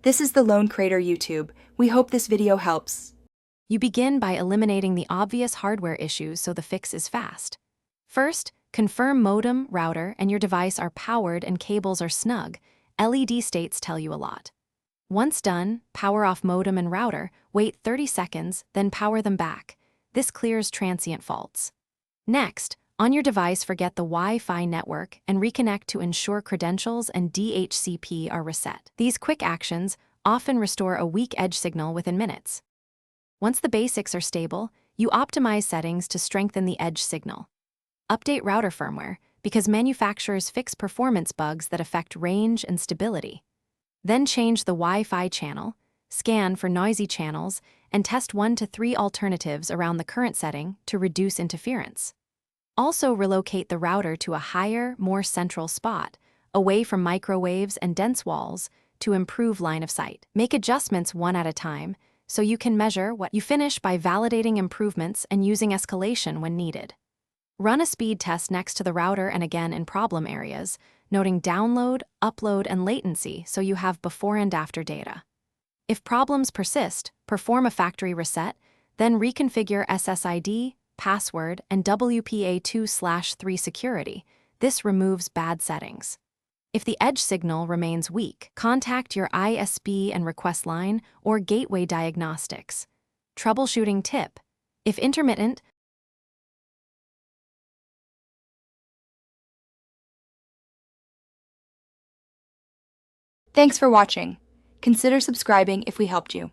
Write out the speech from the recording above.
This is the Lone Crater YouTube. We hope this video helps. You begin by eliminating the obvious hardware issues so the fix is fast. First, confirm modem, router, and your device are powered and cables are snug. LED states tell you a lot. Once done, power off modem and router, wait 30 seconds, then power them back. This clears transient faults. Next, on your device, forget the Wi-Fi network and reconnect to ensure credentials and DHCP are reset. These quick actions often restore a weak edge signal within minutes. Once the basics are stable, you optimize settings to strengthen the edge signal. Update router firmware, because manufacturers fix performance bugs that affect range and stability. Then change the Wi-Fi channel, scan for noisy channels, and test 1 to 3 alternatives around the current setting to reduce interference. Also relocate the router to a higher, more central spot, away from microwaves and dense walls, to improve line of sight. Make adjustments one at a time, so you can measure what you finish by validating improvements and using escalation when needed. Run a speed test next to the router and again in problem areas, noting download, upload, and latency so you have before and after data. If problems persist, perform a factory reset, then reconfigure SSID, password, and WPA2/3 security. This removes bad settings. If the edge signal remains weak, contact your ISP and request line or gateway diagnostics. Troubleshooting tip: if intermittent, Thanks for watching. Consider subscribing if we helped you.